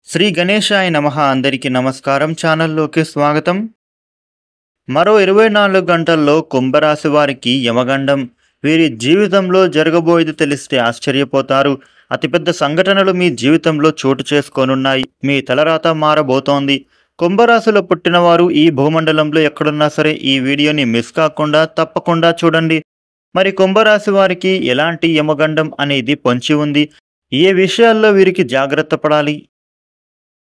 శ్రీ గణేశాయ నమః. అందరికీ నమస్కారం. ఛానల్లోకి స్వాగతం. మరో 24 గంటల్లో కుంభరాశి వారికి యమగండం. వీరి జీవితంలో జరగబోయేది తెలిస్తే ఆశ్చర్యపోతారు. అతిపెద్ద సంఘటనలు మీ జీవితంలో చోటు చేసుకోనున్నాయి. మీ తలరాత మారబోతోంది. కుంభరాశిలో పుట్టినవారు ఈ భూమండలంలో ఎక్కడున్నా సరే ఈ వీడియోని మిస్ కాకుండా తప్పకుండా చూడండి. మరి కుంభరాశి వారికి ఎలాంటి యమగండం అనేది పొంచి ఉంది, ఏ విషయాల్లో వీరికి జాగ్రత్త పడాలి?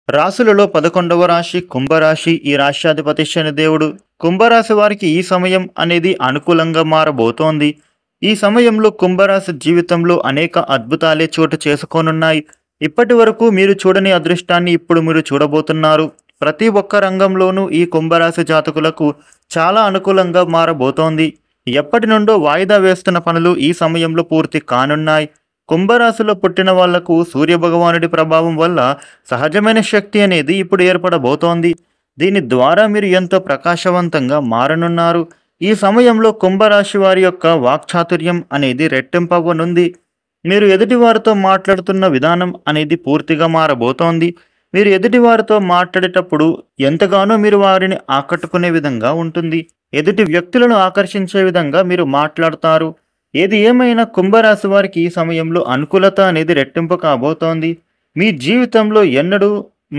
రాశులలో 11వ రాశి కుంభరాశి. ఈ రాశ్యాధిపతి శనిదేవుడు. కుంభరాశి వారికి ఈ సమయం అనేది అనుకూలంగా మారబోతోంది. ఈ సమయంలో కుంభరాశి జీవితంలో అనేక అద్భుతాలే చోటు చేసుకోనున్నాయి. ఇప్పటి వరకు మీరు చూడని అదృష్టాన్ని ఇప్పుడు మీరు చూడబోతున్నారు. ప్రతి ఒక్క రంగంలోనూ ఈ కుంభరాశి జాతకులకు చాలా అనుకూలంగా మారబోతోంది. ఎప్పటి నుండో వాయిదా వేస్తున్న పనులు ఈ సమయంలో పూర్తి కానున్నాయి. కుంభరాశిలో పుట్టిన వాళ్లకు సూర్యభగవానుడి ప్రభావం వల్ల సహజమైన శక్తి అనేది ఇప్పుడు ఏర్పడబోతోంది. దీని ద్వారా మీరు ఎంతో ప్రకాశవంతంగా మారనున్నారు. ఈ సమయంలో కుంభరాశి వారి యొక్క వాక్చాతుర్యం అనేది రెట్టింపవ్వనుంది. మీరు ఎదుటివారితో మాట్లాడుతున్న విధానం అనేది పూర్తిగా మారబోతోంది. మీరు ఎదుటివారితో మాట్లాడేటప్పుడు ఎంతగానో మీరు వారిని ఆకట్టుకునే విధంగా ఉంటుంది. ఎదుటి వ్యక్తులను ఆకర్షించే విధంగా మీరు మాట్లాడతారు. ఏది ఏమైనా కుంభరాశి వారికి ఈ సమయంలో అనుకూలత అనేది రెట్టింపు కాబోతోంది. మీ జీవితంలో ఎన్నడూ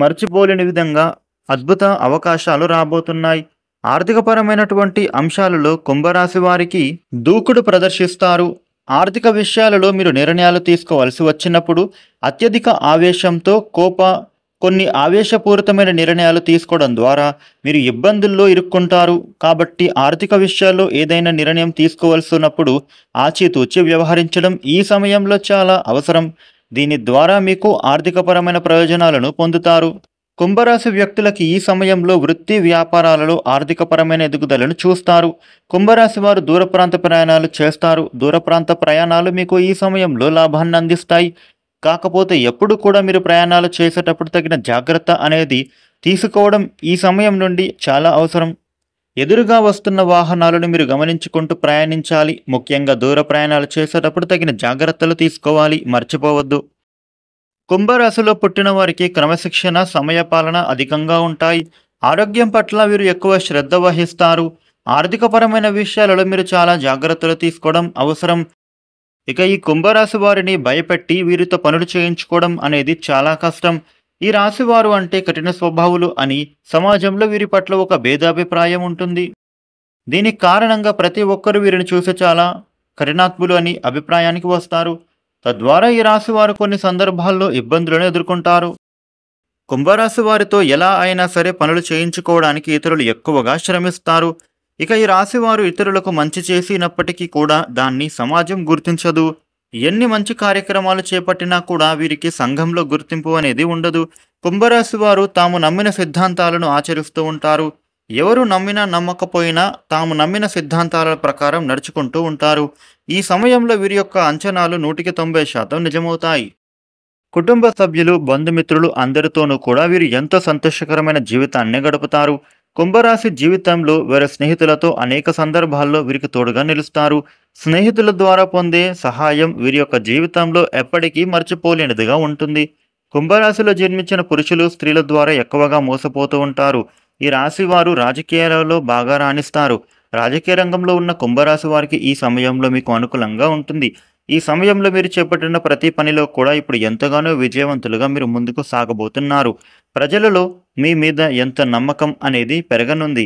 మర్చిపోలేని విధంగా అద్భుత అవకాశాలు రాబోతున్నాయి. ఆర్థికపరమైనటువంటి అంశాలలో కుంభరాశి వారికి దూకుడు ప్రదర్శిస్తారు. ఆర్థిక విషయాలలో మీరు నిర్ణయాలు తీసుకోవాల్సి వచ్చినప్పుడు అత్యధిక ఆవేశంతో కొన్ని ఆవేశపూరితమైన నిర్ణయాలు తీసుకోవడం ద్వారా మీరు ఇబ్బందుల్లో ఇరుక్కుంటారు. కాబట్టి ఆర్థిక విషయాల్లో ఏదైనా నిర్ణయం తీసుకోవాల్సి ఉన్నప్పుడు ఆచితూచి వ్యవహరించడం ఈ సమయంలో చాలా అవసరం. దీని ద్వారా మీకు ఆర్థికపరమైన ప్రయోజనాలను పొందుతారు. కుంభరాశి వ్యక్తులకి ఈ సమయంలో వృత్తి వ్యాపారాలలో ఆర్థికపరమైన ఎదుగుదలను చూస్తారు. కుంభరాశి వారు దూర ప్రాంత ప్రయాణాలు చేస్తారు. దూర ప్రాంత ప్రయాణాలు మీకు ఈ సమయంలో లాభాన్ని అందిస్తాయి. కాకపోతే ఎప్పుడు కూడా మీరు ప్రయాణాలు చేసేటప్పుడు తగిన జాగ్రత్త అనేది తీసుకోవడం ఈ సమయం నుండి చాలా అవసరం. ఎదురుగా వస్తున్న వాహనాలను మీరు గమనించుకుంటూ ప్రయాణించాలి. ముఖ్యంగా దూర ప్రయాణాలు చేసేటప్పుడు తగిన జాగ్రత్తలు తీసుకోవాలి, మర్చిపోవద్దు. కుంభరాశిలో పుట్టిన వారికి క్రమశిక్షణ, సమయపాలన అధికంగా ఉంటాయి. ఆరోగ్యం పట్ల వీరు ఎక్కువ శ్రద్ధ వహిస్తారు. ఆర్థికపరమైన విషయాలలో మీరు చాలా జాగ్రత్తలు తీసుకోవడం అవసరం. ఇక ఈ కుంభరాశి వారిని భయపెట్టి వీరితో పనులు చేయించుకోవడం అనేది చాలా కష్టం. ఈ రాశి వారు అంటే కఠిన స్వభావులు అని సమాజంలో వీరి పట్ల ఒక భేదాభిప్రాయం ఉంటుంది. దీనికి కారణంగా ప్రతి ఒక్కరూ వీరిని చూసి చాలా కఠినాత్ములు అని అభిప్రాయానికి వస్తారు. తద్వారా ఈ రాశి వారు కొన్ని సందర్భాల్లో ఇబ్బందులను ఎదుర్కొంటారు. కుంభరాశి వారితో ఎలా అయినా సరే పనులు చేయించుకోవడానికి ఇతరులు ఎక్కువగా శ్రమిస్తారు. ఇక ఈ రాశివారు ఇతరులకు మంచి చేసినప్పటికీ కూడా దాన్ని సమాజం గుర్తించదు. ఎన్ని మంచి కార్యక్రమాలు చేపట్టినా కూడా వీరికి సంఘంలో గుర్తింపు అనేది ఉండదు. కుంభరాశి వారు తాము నమ్మిన సిద్ధాంతాలను ఆచరిస్తూ ఉంటారు. ఎవరు నమ్మినా నమ్మకపోయినా తాము నమ్మిన సిద్ధాంతాల ప్రకారం నడుచుకుంటూ ఉంటారు. ఈ సమయంలో వీరి యొక్క అంచనాలు 190% నిజమవుతాయి. కుటుంబ సభ్యులు, బంధుమిత్రులు అందరితోనూ కూడా వీరు ఎంతో సంతోషకరమైన జీవితాన్ని గడుపుతారు. కుంభరాశి జీవితంలో వీరి స్నేహితులతో అనేక సందర్భాల్లో వీరికి తోడుగా నిలుస్తారు. స్నేహితుల ద్వారా పొందే సహాయం వీరి యొక్క జీవితంలో ఎప్పటికీ మర్చిపోలేనిదిగా ఉంటుంది. కుంభరాశిలో జన్మించిన పురుషులు, స్త్రీల ద్వారా ఎక్కువగా మోసపోతూ ఉంటారు. ఈ రాశి వారు రాజకీయాలలో బాగా రాణిస్తారు. రాజకీయ రంగంలో ఉన్న కుంభరాశి వారికి ఈ సమయంలో మీకు అనుకూలంగా ఉంటుంది. ఈ సమయంలో మీరు చేపట్టిన ప్రతి పనిలో కూడా ఇప్పుడు ఎంతగానో విజయవంతులుగా మీరు ముందుకు సాగబోతున్నారు. ప్రజలలో మీ మీద ఎంత నమ్మకం అనేది పెరగనుంది.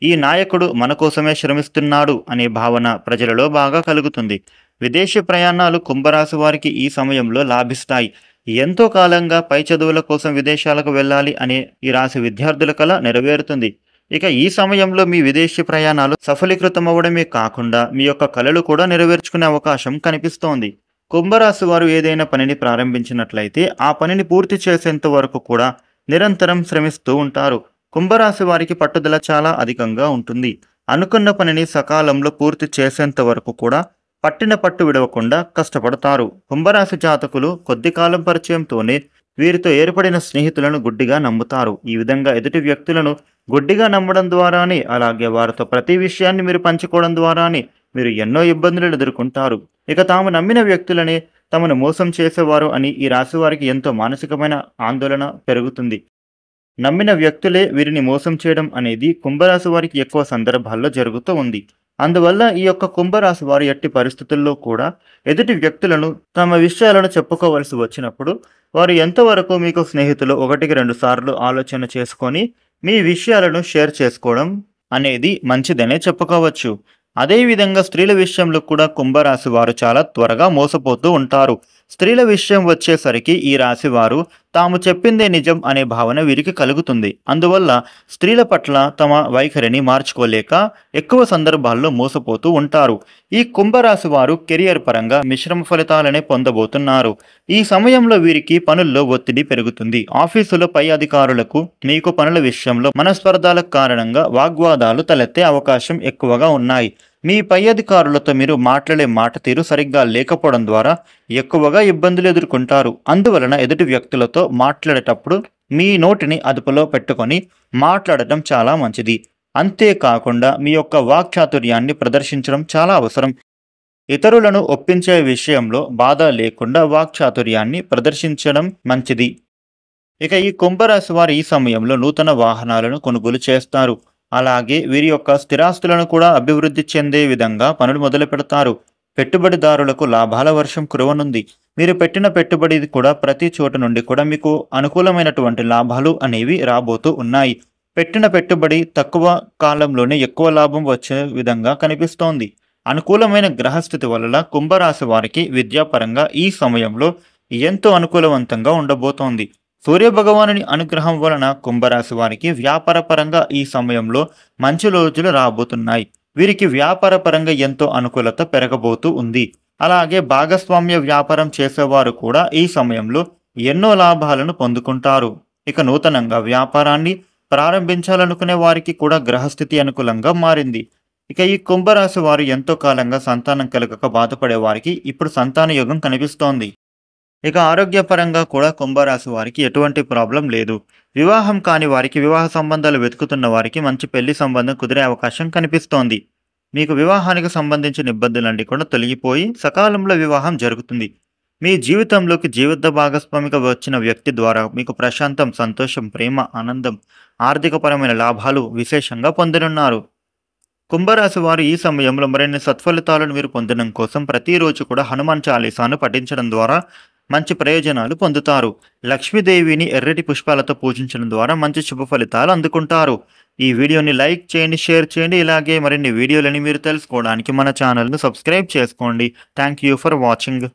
ఈ నాయకుడు మన కోసమే శ్రమిస్తున్నాడు అనే భావన ప్రజలలో బాగా కలుగుతుంది. విదేశీ ప్రయాణాలు కుంభరాశి వారికి ఈ సమయంలో లాభిస్తాయి. ఎంతో కాలంగా పై చదువుల కోసం విదేశాలకు వెళ్ళాలి అనే ఈ రాశి విద్యార్థుల కల నెరవేరుతుంది. ఇక ఈ సమయంలో మీ విదేశీ ప్రయాణాలు సఫలీకృతమవ్వడమే కాకుండా మీ యొక్క కలలు కూడా నెరవేర్చుకునే అవకాశం కనిపిస్తోంది. కుంభరాశి వారు ఏదైనా పనిని ప్రారంభించినట్లయితే ఆ పనిని పూర్తి చేసేంత వరకు కూడా నిరంతరం శ్రమిస్తూ ఉంటారు. కుంభరాశి వారికి పట్టుదల చాలా అధికంగా ఉంటుంది. అనుకున్న పనిని సకాలంలో పూర్తి చేసేంత వరకు కూడా పట్టిన పట్టు విడవకుండా కష్టపడతారు. కుంభరాశి జాతకులు కొద్ది కాలం పరిచయంతోనే వీరితో ఏర్పడిన స్నేహితులను గుడ్డిగా నమ్ముతారు. ఈ విధంగా ఎదుటి వ్యక్తులను గుడ్డిగా నమ్మడం ద్వారానే, అలాగే వారితో ప్రతి విషయాన్ని మీరు పంచుకోవడం ద్వారానే మీరు ఎన్నో ఇబ్బందులను ఎదుర్కొంటారు. ఇక తాము నమ్మిన వ్యక్తులనే తమను మోసం చేసేవారు అని ఈ రాశి వారికి ఎంతో మానసికమైన ఆందోళన పెరుగుతుంది. నమ్మిన వ్యక్తులే వీరిని మోసం చేయడం అనేది కుంభరాశి వారికి ఎక్కువ సందర్భాల్లో జరుగుతూ ఉంది. అందువల్ల ఈ యొక్క కుంభరాశి వారు ఎట్టి పరిస్థితుల్లో కూడా ఎదుటి వ్యక్తులను తమ విషయాలను చెప్పుకోవలసి వచ్చినప్పుడు వారు ఎంతవరకు మీకు స్నేహితులు 1-2 సార్లు ఆలోచన చేసుకొని మీ విషయాలను షేర్ చేసుకోవడం అనేది మంచిదనే చెప్పుకోవచ్చు. అదేవిధంగా స్త్రీల విషయంలో కూడా కుంభరాశి వారు చాలా త్వరగా మోసపోతూ ఉంటారు. స్త్రీల విషయం వచ్చేసరికి ఈ రాశి వారు తాము చెప్పిందే నిజం అనే భావన వీరికి కలుగుతుంది. అందువల్ల స్త్రీల పట్ల తమ వైఖరిని మార్చుకోలేక ఎక్కువ సందర్భాల్లో మోసపోతూ ఉంటారు. ఈ కుంభరాశి వారు కెరియర్ పరంగా మిశ్రమ ఫలితాలనే పొందబోతున్నారు. ఈ సమయంలో వీరికి పనుల్లో ఒత్తిడి పెరుగుతుంది. ఆఫీసులో పై అధికారులకు మీకు పనుల విషయంలో మనస్పర్ధాల కారణంగా వాగ్వాదాలు తలెత్తే అవకాశం ఎక్కువగా ఉన్నాయి. మీ పై అధికారులతో మీరు మాట్లాడే మాట తీరు సరిగ్గా లేకపోవడం ద్వారా ఎక్కువగా ఇబ్బందులు ఎదుర్కొంటారు. అందువలన ఎదుటి వ్యక్తులతో మాట్లాడేటప్పుడు మీ నోటిని అదుపులో పెట్టుకొని మాట్లాడటం చాలా మంచిది. అంతేకాకుండా మీ యొక్క వాక్చాతుర్యాన్ని ప్రదర్శించడం చాలా అవసరం. ఇతరులను ఒప్పించే విషయంలో బాధ లేకుండా వాక్చాతుర్యాన్ని ప్రదర్శించడం మంచిది. ఇక ఈ కుంభరాశి వారు ఈ సమయంలో నూతన వాహనాలను కొనుగోలు చేస్తారు. అలాగే వీరి యొక్క స్థిరాస్తులను కూడా అభివృద్ధి చెందే విధంగా పనులు మొదలు పెడతారు. పెట్టుబడిదారులకు లాభాల వర్షం కురవనుంది. మీరు పెట్టిన పెట్టుబడి కూడా ప్రతి చోట నుండి కూడా మీకు అనుకూలమైనటువంటి లాభాలు అనేవి రాబోతూ ఉన్నాయి. పెట్టిన పెట్టుబడి తక్కువ కాలంలోనే ఎక్కువ లాభం వచ్చే విధంగా కనిపిస్తోంది. అనుకూలమైన గ్రహస్థితి వల్ల కుంభరాశి వారికి విద్యాపరంగా ఈ సమయంలో ఎంతో అనుకూలవంతంగా ఉండబోతోంది. సూర్యభగవానుని అనుగ్రహం వలన కుంభరాశి వారికి వ్యాపార పరంగా ఈ సమయంలో మంచి రోజులు రాబోతున్నాయి. వీరికి వ్యాపార పరంగా ఎంతో అనుకూలత పెరగబోతూ ఉంది. అలాగే భాగస్వామ్య వ్యాపారం చేసేవారు కూడా ఈ సమయంలో ఎన్నో లాభాలను పొందుకుంటారు. ఇక నూతనంగా వ్యాపారాన్ని ప్రారంభించాలనుకునే వారికి కూడా గ్రహస్థితి అనుకూలంగా మారింది. ఇక ఈ కుంభరాశి వారు ఎంతో కాలంగా సంతానం కలగక బాధపడే వారికి ఇప్పుడు సంతాన యోగం కనిపిస్తోంది. ఇక ఆరోగ్యపరంగా కూడా కుంభరాశి వారికి ఎటువంటి ప్రాబ్లం లేదు. వివాహం కాని వారికి, వివాహ సంబంధాలు వెతుకుతున్న వారికి మంచి పెళ్లి సంబంధం కుదిరే అవకాశం కనిపిస్తోంది. మీకు వివాహానికి సంబంధించిన ఇబ్బందులన్నీ కూడా తొలగిపోయి సకాలంలో వివాహం జరుగుతుంది. మీ జీవితంలోకి జీవిత భాగస్వామిగా వచ్చిన వ్యక్తి ద్వారా మీకు ప్రశాంతం, సంతోషం, ప్రేమ, ఆనందం, ఆర్థికపరమైన లాభాలు విశేషంగా పొందనున్నారు. కుంభరాశి వారు ఈ సమయంలో మరిన్ని సత్ఫలితాలను మీరు పొందడం కోసం ప్రతిరోజు కూడా హనుమాన్ చాలీసాను పఠించడం ద్వారా మంచి ప్రయోజనాలు పొందుతారు. లక్ష్మీదేవిని ఎర్రటి పుష్పాలతో పూజించడం ద్వారా మంచి శుభ ఫలితాలు అందుకుంటారు. ఈ వీడియోని లైక్ చేయండి, షేర్ చేయండి. ఇలాగే మరిన్ని వీడియోలని మీరు తెలుసుకోవడానికి మన ఛానల్ను సబ్స్క్రైబ్ చేసుకోండి. Thank you for watching.